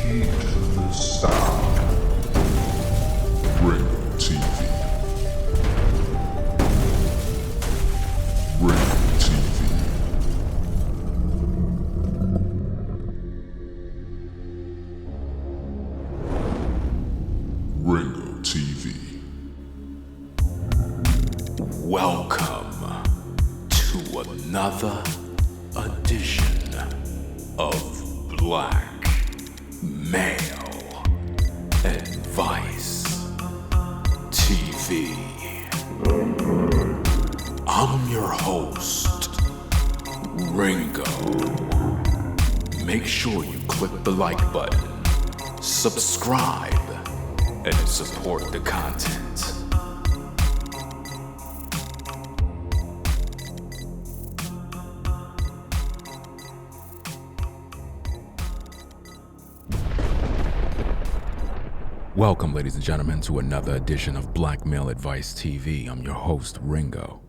Heed the sound. Ringo TV. Ringo TV. Ringo TV. Welcome to another edition of Black Male Advice TV. I'm your host, Ringo. Make sure you click the like button, subscribe, and support the content. Welcome, ladies and gentlemen, to another edition of Black Male Advice TV. I'm your host, Ringo.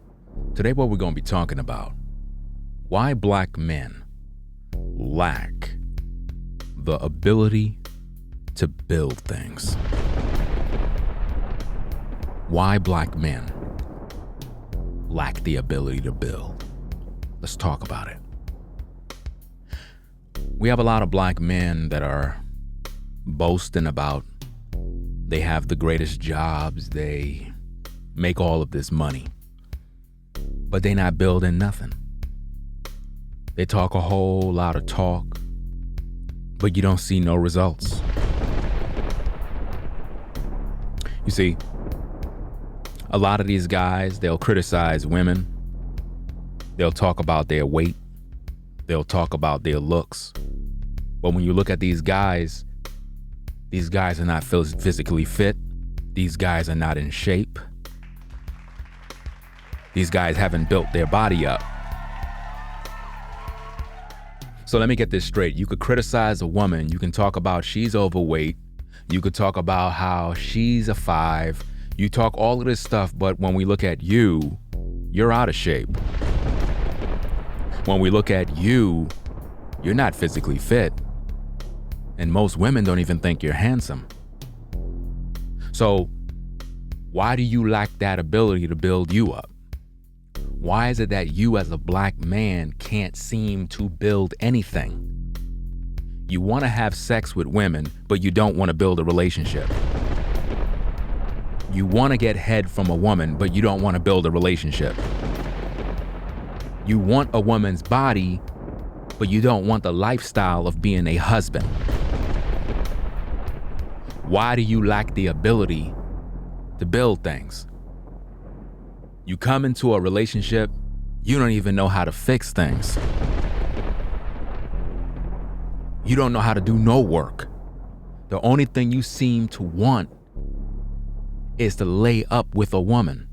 Today, what we're going to be talking about, why black men lack the ability to build things. Why black men lack the ability to build. Let's talk about it. We have a lot of black men that are boasting about they have the greatest jobs, they make all of this money, but they not building nothing. They talk a whole lot of talk, but you don't see no results. You see, a lot of these guys, they'll criticize women. They'll talk about their weight. They'll talk about their looks. But when you look at these guys are not physically fit. These guys are not in shape. These guys haven't built their body up. So let me get this straight. You could criticize a woman. You can talk about she's overweight. You could talk about how she's a 5. You talk all of this stuff, but when we look at you, you're out of shape. When we look at you, you're not physically fit. And most women don't even think you're handsome. So why do you lack that ability to build you up? Why is it that you as a black man can't seem to build anything? You want to have sex with women, but you don't want to build a relationship. You want to get head from a woman, but you don't want to build a relationship. You want a woman's body, but you don't want the lifestyle of being a husband. Why do you lack the ability to build things? You come into a relationship, you don't even know how to fix things. You don't know how to do no work. The only thing you seem to want is to lay up with a woman.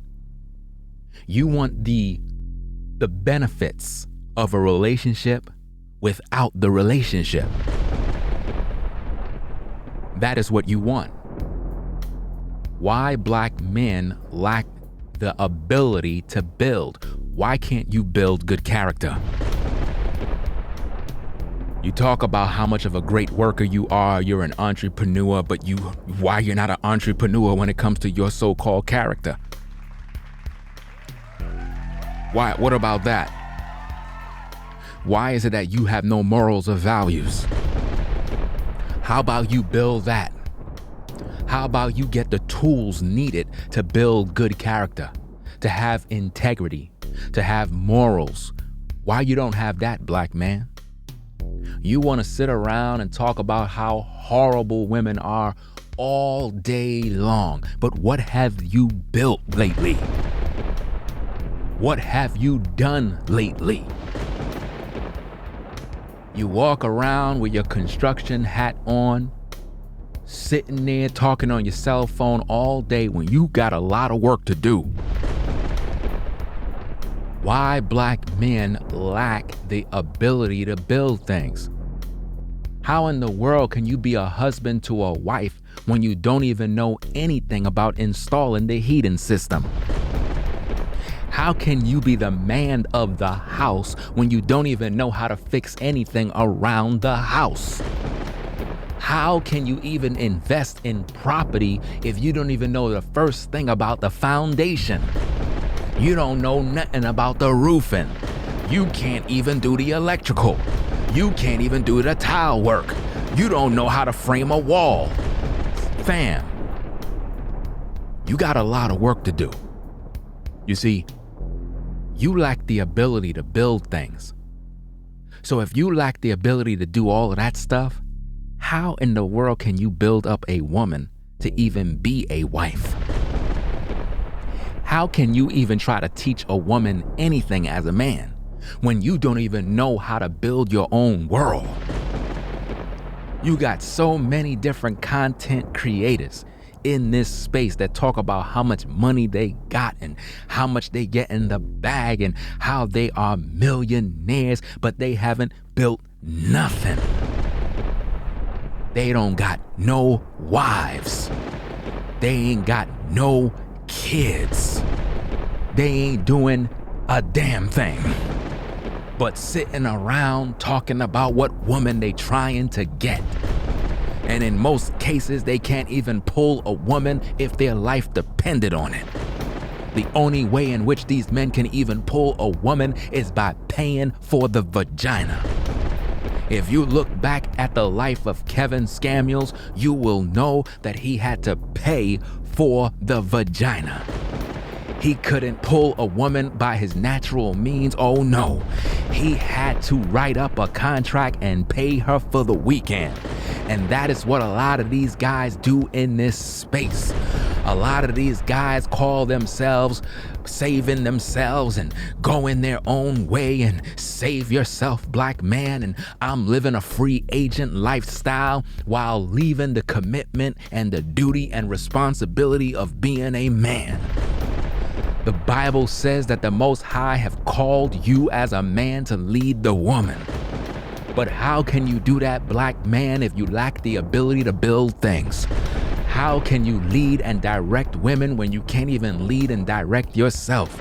You want the benefits of a relationship without the relationship. That is what you want. Why black men lack the ability to build? Why can't you build good character? You talk about how much of a great worker you are, you're an entrepreneur, but why you're not an entrepreneur when it comes to your so-called character? Why? What about that? Why is it that you have no morals or values? How about you build that? How about you get the tools needed to build good character, to have integrity, to have morals? Why you don't have that, black man? You want to sit around and talk about how horrible women are all day long, but what have you built lately? What have you done lately? You walk around with your construction hat on, sitting there talking on your cell phone all day when you got a lot of work to do. Why black men lack the ability to build things? How in the world can you be a husband to a wife when you don't even know anything about installing the heating system? How can you be the man of the house when you don't even know how to fix anything around the house? How can you even invest in property if you don't even know the first thing about the foundation? You don't know nothing about the roofing. You can't even do the electrical. You can't even do the tile work. You don't know how to frame a wall. Fam, you got a lot of work to do. You see, you lack the ability to build things. So if you lack the ability to do all of that stuff, how in the world can you build up a woman to even be a wife? How can you even try to teach a woman anything as a man when you don't even know how to build your own world? You got so many different content creators in this space that talk about how much money they got and how much they get in the bag and how they are millionaires, but they haven't built nothing. They don't got no wives. They ain't got no kids. They ain't doing a damn thing but sitting around talking about what woman they trying to get. And in most cases, they can't even pull a woman if their life depended on it. The only way in which these men can even pull a woman is by paying for the vagina. If you look back at the life of Kevin Samuels, you will know that he had to pay for the vagina. He couldn't pull a woman by his natural means. Oh no, he had to write up a contract and pay her for the weekend. And that is what a lot of these guys do in this space. A lot of these guys call themselves saving themselves and going their own way and save yourself, black man, and I'm living a free agent lifestyle while leaving the commitment and the duty and responsibility of being a man. The Bible says that the Most High have called you as a man to lead the woman. But how can you do that, black man, if you lack the ability to build things? How can you lead and direct women when you can't even lead and direct yourself?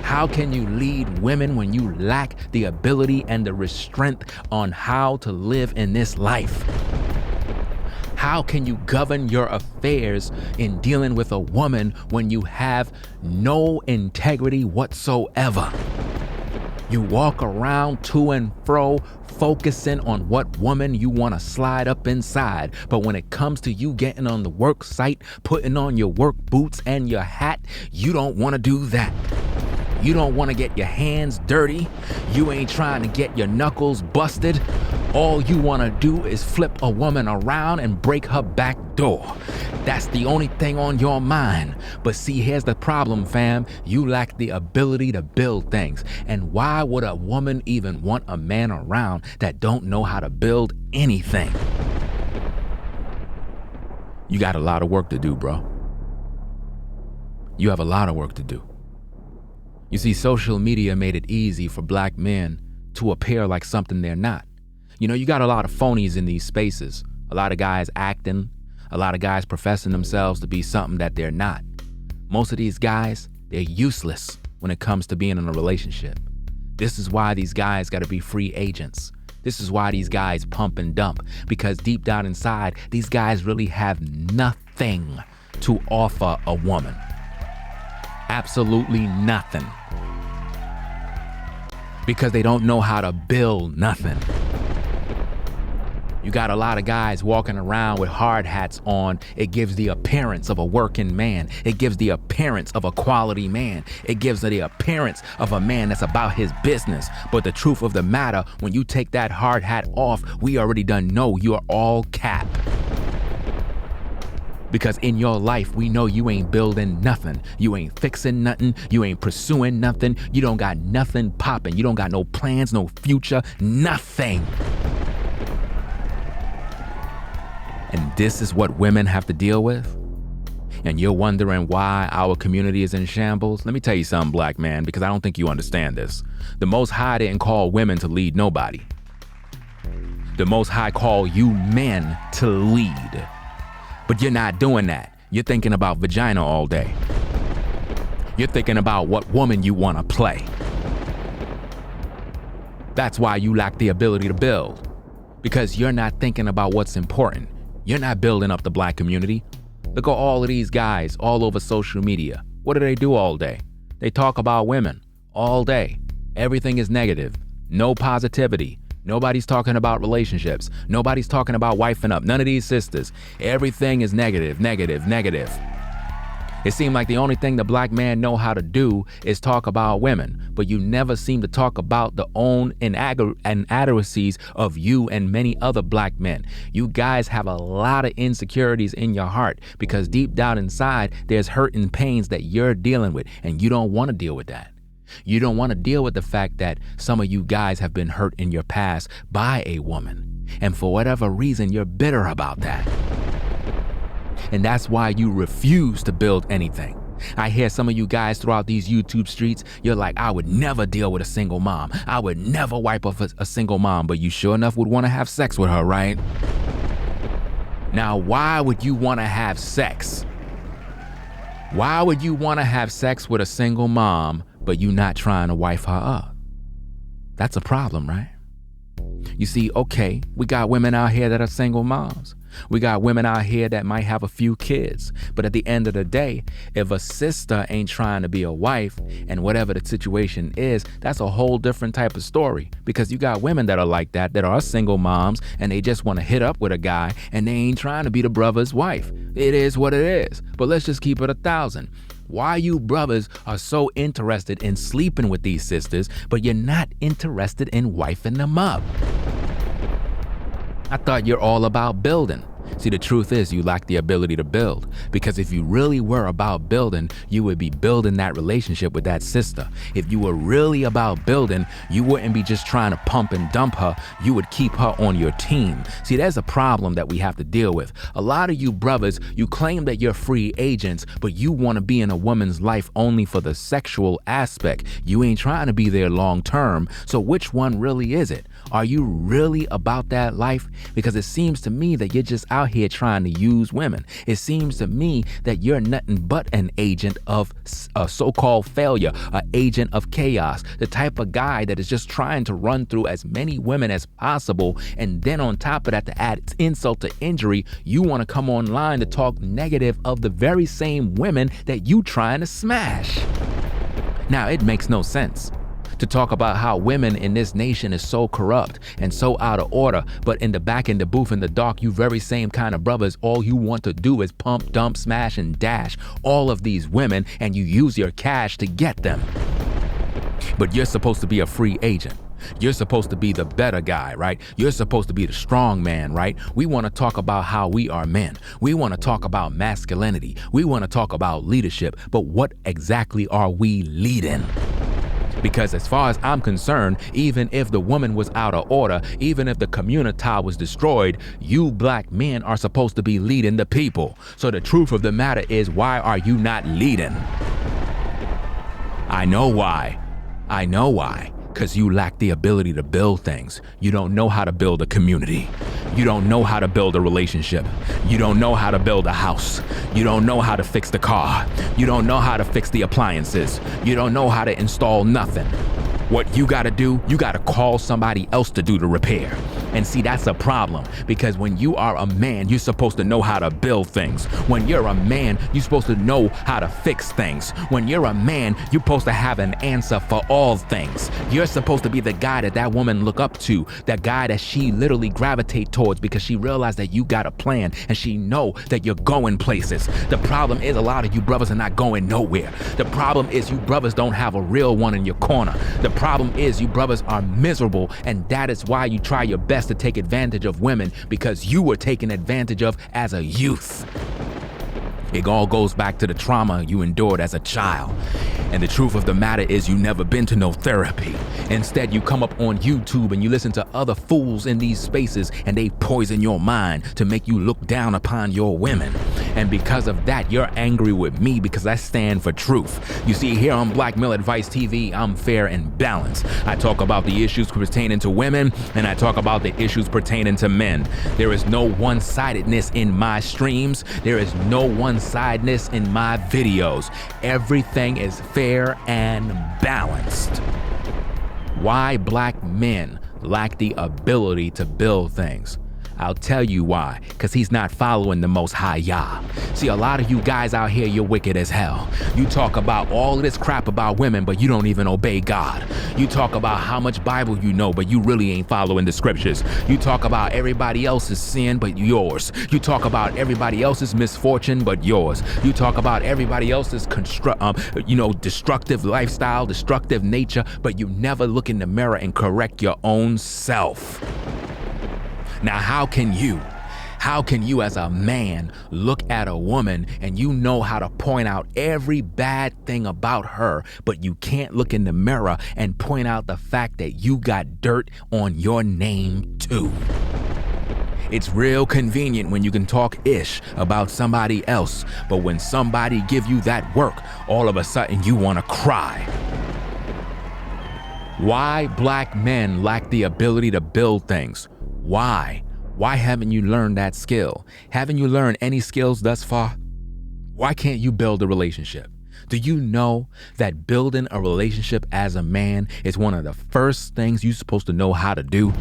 How can you lead women when you lack the ability and the restraint on how to live in this life? How can you govern your affairs in dealing with a woman when you have no integrity whatsoever? You walk around to and fro, focusing on what woman you want to slide up inside. But when it comes to you getting on the work site, putting on your work boots and your hat, you don't want to do that. You don't want to get your hands dirty. You ain't trying to get your knuckles busted. All you want to do is flip a woman around and break her back door. That's the only thing on your mind. But see, here's the problem, fam. You lack the ability to build things. And why would a woman even want a man around that don't know how to build anything? You got a lot of work to do, bro. You have a lot of work to do. You see, social media made it easy for black men to appear like something they're not. You know, you got a lot of phonies in these spaces, a lot of guys acting, a lot of guys professing themselves to be something that they're not. Most of these guys, they're useless when it comes to being in a relationship. This is why these guys got to be free agents. This is why these guys pump and dump, because deep down inside, these guys really have nothing to offer a woman. Absolutely nothing. Because they don't know how to build nothing. You got a lot of guys walking around with hard hats on. It gives the appearance of a working man. It gives the appearance of a quality man. It gives the appearance of a man that's about his business. But the truth of the matter, when you take that hard hat off, we already done know you're all cap. Because in your life, we know you ain't building nothing. You ain't fixing nothing. You ain't pursuing nothing. You don't got nothing popping. You don't got no plans, no future, nothing. And this is what women have to deal with? And you're wondering why our community is in shambles? Let me tell you something, black man, because I don't think you understand this. The Most High didn't call women to lead nobody. The Most High called you men to lead. But you're not doing that. You're thinking about vagina all day. You're thinking about what woman you want to play. That's why you lack the ability to build. Because you're not thinking about what's important. You're not building up the black community. Look at all of these guys all over social media. What do they do all day? They talk about women all day. Everything is negative. No positivity. Nobody's talking about relationships. Nobody's talking about wifing up. None of these sisters. Everything is negative, negative, negative. It seemed like the only thing the black man know how to do is talk about women, but you never seem to talk about the own inadequacies of you and many other black men. You guys have a lot of insecurities in your heart because deep down inside, there's hurt and pains that you're dealing with, and you don't want to deal with that. You don't want to deal with the fact that some of you guys have been hurt in your past by a woman, and for whatever reason, you're bitter about that. And that's why you refuse to build anything. I hear some of you guys throughout these YouTube streets, you're like, I would never deal with a single mom. I would never wipe off a single mom, but you sure enough would want to have sex with her, right? Now, why would you want to have sex? Why would you want to have sex with a single mom, but you not trying to wife her up? That's a problem, right? You see, okay, we got women out here that are single moms. We got women out here that might have a few kids. But at the end of the day, if a sister ain't trying to be a wife and whatever the situation is, that's a whole different type of story. Because you got women that are like that are single moms and they just want to hit up with a guy and they ain't trying to be the brother's wife. It is what it is. But let's just keep it 1,000. Why you brothers are so interested in sleeping with these sisters, but you're not interested in wifing them up? I thought you're all about building. See, the truth is you lack the ability to build, because if you really were about building, you would be building that relationship with that sister. If you were really about building, you wouldn't be just trying to pump and dump her. You would keep her on your team. See, there's a problem that we have to deal with. A lot of you brothers, you claim that you're free agents, but you want to be in a woman's life only for the sexual aspect. You ain't trying to be there long term. So which one really is it? Are you really about that life? Because it seems to me that you're just out here trying to use women. It seems to me that you're nothing but an agent of a so-called failure, an agent of chaos, the type of guy that is just trying to run through as many women as possible. And then on top of that, to add insult to injury, you want to come online to talk negative of the very same women that you trying to smash. Now, it makes no sense to talk about how women in this nation is so corrupt and so out of order, but in the back, in the booth, in the dark, you very same kind of brothers, all you want to do is pump, dump, smash, and dash all of these women, and you use your cash to get them. But you're supposed to be a free agent. You're supposed to be the better guy, right? You're supposed to be the strong man, right? We want to talk about how we are men. We want to talk about masculinity. We want to talk about leadership, but what exactly are we leading? Because as far as I'm concerned, even if the woman was out of order, even if the community was destroyed, you black men are supposed to be leading the people. So the truth of the matter is, why are you not leading? I know why. Because you lack the ability to build things. You don't know how to build a community. You don't know how to build a relationship. You don't know how to build a house. You don't know how to fix the car. You don't know how to fix the appliances. You don't know how to install nothing. What you gotta do, you gotta call somebody else to do the repair. And see, that's a problem, because when you are a man, you're supposed to know how to build things. When you're a man, you're supposed to know how to fix things. When you're a man, you're supposed to have an answer for all things. You're supposed to be the guy that woman look up to, that guy that she literally gravitate towards, because she realized that you got a plan and she know that you're going places. The problem is, a lot of you brothers are not going nowhere. The problem is, you brothers don't have a real one in your corner. The problem is, you brothers are miserable, and that is why you try your best to take advantage of women, because you were taken advantage of as a youth. It all goes back to the trauma you endured as a child. And the truth of the matter is, you never been to no therapy. Instead, you come up on YouTube and you listen to other fools in these spaces, and they poison your mind to make you look down upon your women. And because of that, you're angry with me, because I stand for truth. You see, here on Black Male Advice TV, I'm fair and balanced. I talk about the issues pertaining to women, and I talk about the issues pertaining to men. There is no one-sidedness in my streams. There is no one-sidedness in my videos. Everything is fair and balanced. Why black men lack the ability to build things? I'll tell you why. Because he's not following the Most High Yah. See, a lot of you guys out here, you're wicked as hell. You talk about all of this crap about women, but you don't even obey God. You talk about how much Bible you know, but you really ain't following the scriptures. You talk about everybody else's sin, but yours. You talk about everybody else's misfortune, but yours. You talk about everybody else's destructive lifestyle, destructive nature, but you never look in the mirror and correct your own self. Now, how can you as a man look at a woman and you know how to point out every bad thing about her, but you can't look in the mirror and point out the fact that you got dirt on your name too? It's real convenient when you can talk ish about somebody else, but when somebody give you that work, all of a sudden you want to cry. Why black men lack the ability to build things? Why? Why haven't you learned that skill? Haven't you learned any skills thus far? Why can't you build a relationship? Do you know that building a relationship as a man is one of the first things you're supposed to know how to do?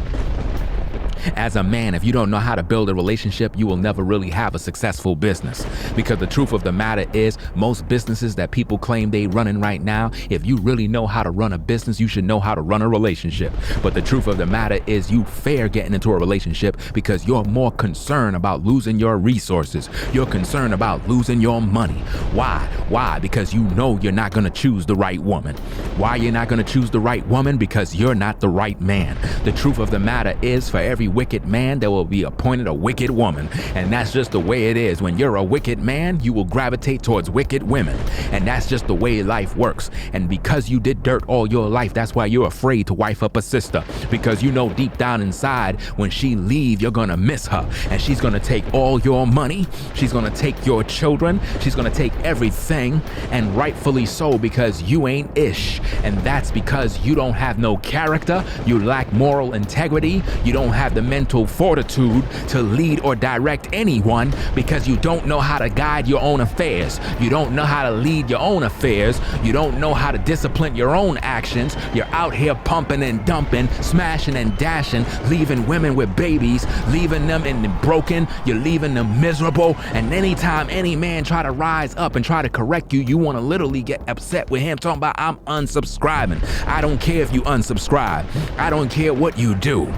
As a man, if you don't know how to build a relationship, you will never really have a successful business. Because the truth of the matter is, most businesses that people claim they running right now, if you really know how to run a business, you should know how to run a relationship. But the truth of the matter is, you fear getting into a relationship because you're more concerned about losing your resources. You're concerned about losing your money. Why? Why? Because you know you're not going to choose the right woman. Why you're not going to choose the right woman? Because you're not the right man. The truth of the matter is, for every wicked man, there will be appointed a wicked woman. And that's just the way it is. When you're a wicked man, you will gravitate towards wicked women. And that's just the way life works. And because you did dirt all your life, that's why you're afraid to wife up a sister. Because you know deep down inside, when she leave, you're gonna miss her. And she's gonna take all your money. She's gonna take your children. She's gonna take everything. And rightfully so, because you ain't ish. And that's because you don't have no character. You lack moral integrity. You don't have the mental fortitude to lead or direct anyone, because you don't know how to guide your own affairs. You don't know how to lead your own affairs. You don't know how to discipline your own actions. You're out here pumping and dumping, smashing and dashing, leaving women with babies, leaving them broken. You're leaving them miserable. And anytime any man try to rise up and try to correct you, you want to literally get upset with him, talking about, I'm unsubscribing. I don't care if you unsubscribe. I don't care what you do.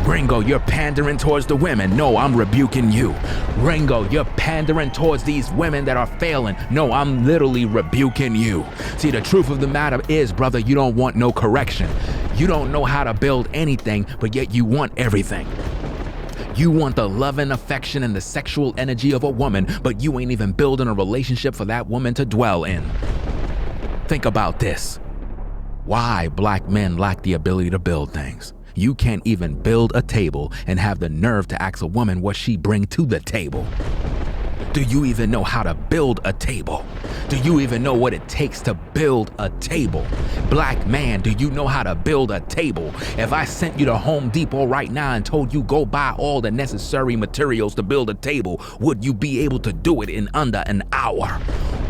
Ringo, you're pandering towards the women. No, I'm rebuking you. Ringo, you're pandering towards these women that are failing. No, I'm literally rebuking you. See, the truth of the matter is, brother, you don't want no correction. You don't know how to build anything, but yet you want everything. You want the love and affection and the sexual energy of a woman, but you ain't even building a relationship for that woman to dwell in. Think about this. Why black men lack the ability to build things? You can't even build a table and have the nerve to ask a woman what she bring to the table. Do you even know how to build a table? Do you even know what it takes to build a table? Black man, do you know how to build a table? If I sent you to Home Depot right now and told you go buy all the necessary materials to build a table, would you be able to do it in under an hour?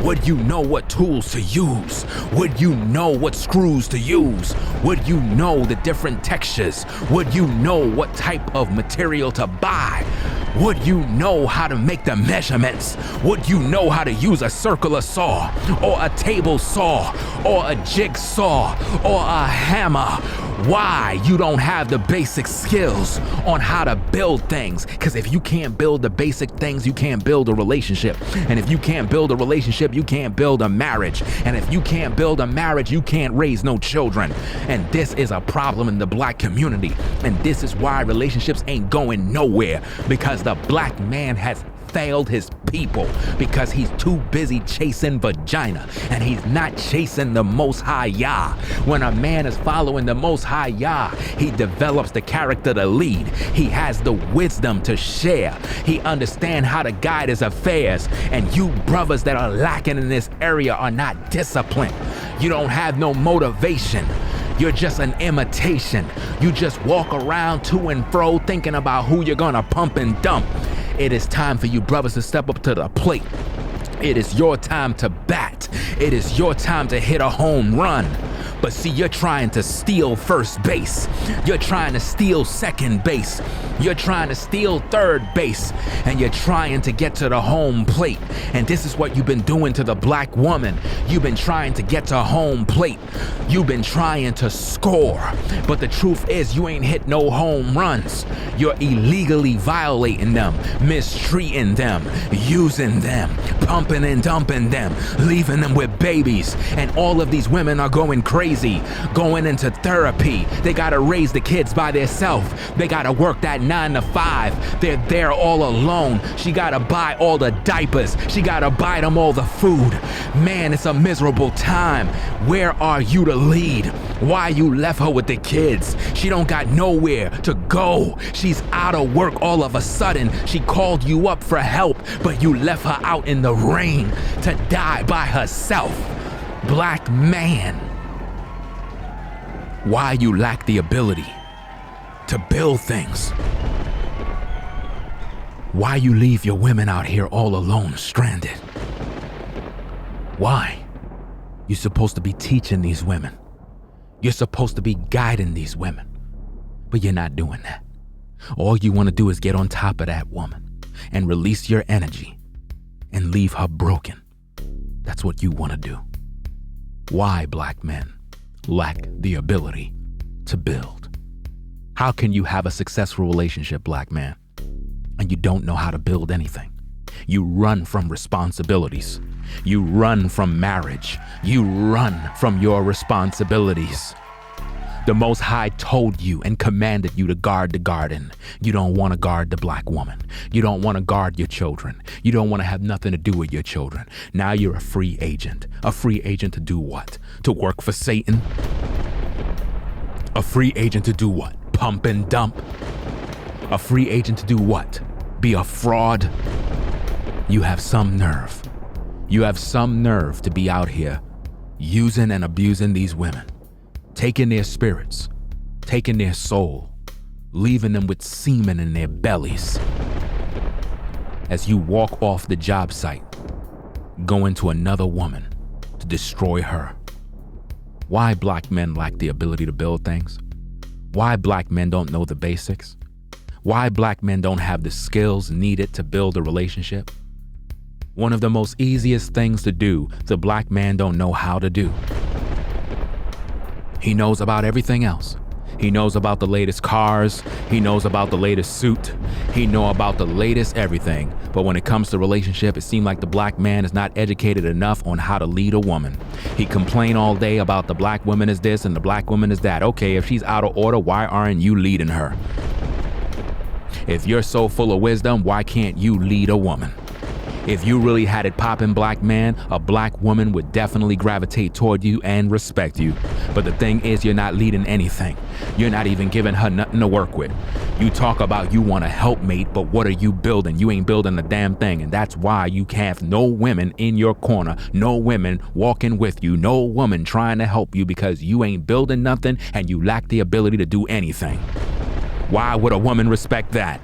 Would you know what tools to use? Would you know what screws to use? Would you know the different textures? Would you know what type of material to buy? Would you know how to make the measurements? Would you know how to use a circular saw, or a table saw, or a jigsaw, or a hammer? Why you don't have the basic skills on how to build things? Because if you can't build the basic things, you can't build a relationship. And if you can't build a relationship, you can't build a marriage. And if you can't build a marriage, you can't raise no children. And this is a problem in the black community. And this is why relationships ain't going nowhere, because the black man has failed his people, because he's too busy chasing vagina and he's not chasing the Most High Yah. When a man is following the Most High Yah, he develops the character to lead. He has the wisdom to share. He understands how to guide his affairs. And you brothers that are lacking in this area are not disciplined. You don't have no motivation. You're just an imitation. You just walk around to and fro thinking about who you're gonna pump and dump. It is time for you brothers to step up to the plate. It is your time to bat. It is your time to hit a home run. But see, you're trying to steal first base. You're trying to steal second base. You're trying to steal third base. And you're trying to get to the home plate. And this is what you've been doing to the black woman. You've been trying to get to home plate. You've been trying to score. But the truth is, you ain't hit no home runs. You're illegally violating them, mistreating them, using them, pumping and dumping them, leaving them with babies. And all of these women are going crazy, going into therapy. They gotta raise the kids by themselves. They gotta work that 9 to 5. They're there all alone. She gotta buy all the diapers. She gotta buy them all the food. Man, it's a miserable time. Where are you to lead? Why you left her with the kids? She don't got nowhere to go. She's out of work all of a sudden. She called you up for help, but you left her out in the rain to die by herself. Black man, why you lack the ability to build things? Why you leave your women out here all alone, stranded? Why? You're supposed to be teaching these women. You're supposed to be guiding these women, but you're not doing that. All you want to do is get on top of that woman and release your energy and leave her broken. That's what you want to do. Why black men lack the ability to build? How can you have a successful relationship, black man, and you don't know how to build anything? You run from responsibilities. You run from marriage. You run from your responsibilities. The Most High told you and commanded you to guard the garden. You don't want to guard the black woman. You don't want to guard your children. You don't want to have nothing to do with your children. Now you're a free agent. A free agent to do what? To work for Satan? A free agent to do what? Pump and dump? A free agent to do what? Be a fraud? You have some nerve. You have some nerve to be out here using and abusing these women, taking their spirits, taking their soul, leaving them with semen in their bellies. As you walk off the job site, going to another woman to destroy her. Why black men lack the ability to build things? Why black men don't know the basics? Why black men don't have the skills needed to build a relationship? One of the most easiest things to do, the black man don't know how to do. He knows about everything else. He knows about the latest cars. He knows about the latest suit. He knows about the latest everything. But when it comes to relationship, it seems like the black man is not educated enough on how to lead a woman. He complain all day about the black woman is this and the black woman is that. Okay, if she's out of order, why aren't you leading her? If you're so full of wisdom, why can't you lead a woman? If you really had it poppin', black man, a black woman would definitely gravitate toward you and respect you. But the thing is, you're not leading anything. You're not even giving her nothing to work with. You talk about you want a helpmate, but what are you building? You ain't building a damn thing. And that's why you have no women in your corner, no women walking with you, no woman trying to help you, because you ain't building nothing and you lack the ability to do anything. Why would a woman respect that?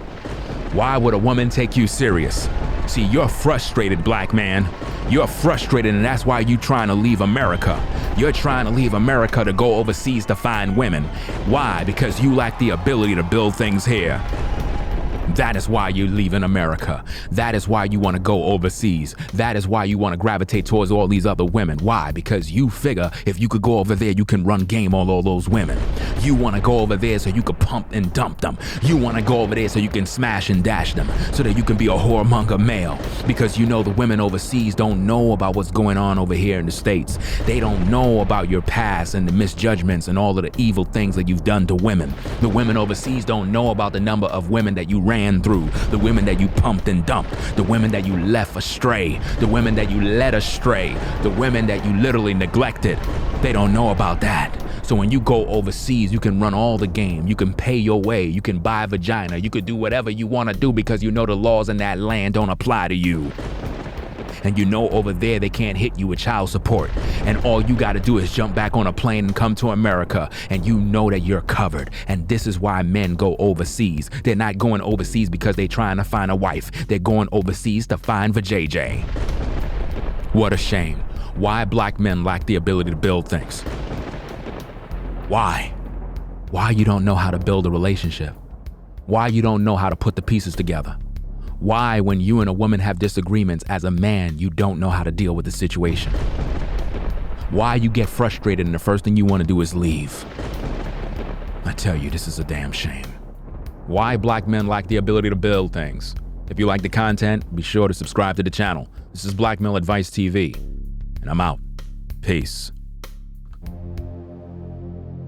Why would a woman take you serious? See, you're frustrated, black man. You're frustrated, and that's why you're trying to leave America. You're trying to leave America to go overseas to find women. Why? Because you lack the ability to build things here. That is why you're leaving America. That is why you want to go overseas. That is why you want to gravitate towards all these other women. Why? Because you figure if you could go over there, you can run game on all those women. You want to go over there so you could pump and dump them. You want to go over there so you can smash and dash them, so that you can be a whoremonger male. Because you know the women overseas don't know about what's going on over here in the States. They don't know about your past and the misjudgments and all of the evil things that you've done to women. The women overseas don't know about the number of women that you ran through, the women that you pumped and dumped, the women that you left astray, the women that you led astray, the women that you literally neglected. They don't know about that. So when you go overseas, you can run all the game. You can pay your way. You can buy a vagina. You could do whatever you want to do because you know the laws in that land don't apply to you. And you know over there they can't hit you with child support. And all you got to do is jump back on a plane and come to America, and you know that you're covered. And this is why men go overseas. They're not going overseas because they're trying to find a wife. They're going overseas to find vajayjay. What a shame. Why black men lack the ability to build things? Why? Why you don't know how to build a relationship? Why you don't know how to put the pieces together? Why, when you and a woman have disagreements as a man, you don't know how to deal with the situation? Why you get frustrated and the first thing you want to do is leave? I tell you, this is a damn shame. Why black men lack the ability to build things. If you like the content, be sure to subscribe to the channel. This is Black Male Advice TV, and I'm out. Peace.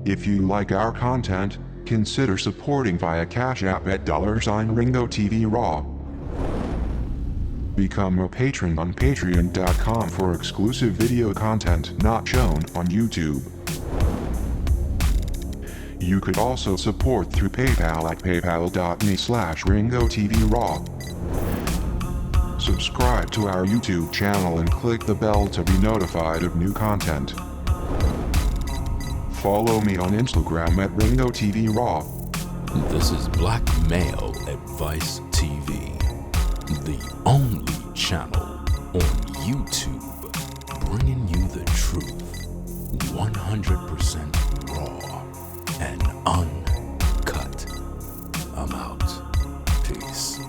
If you like our content, consider supporting via Cash App at $Ringo TV Raw. Become a patron on patreon.com for exclusive video content not shown on YouTube. You could also support through PayPal at paypal.me/Ringo TV Raw. Subscribe to our YouTube channel and click the bell to be notified of new content. Follow me on Instagram at Ringo TV Raw. This is Black Male Advice TV, the only channel on YouTube bringing you the truth 100% raw and uncut. I'm out. Peace.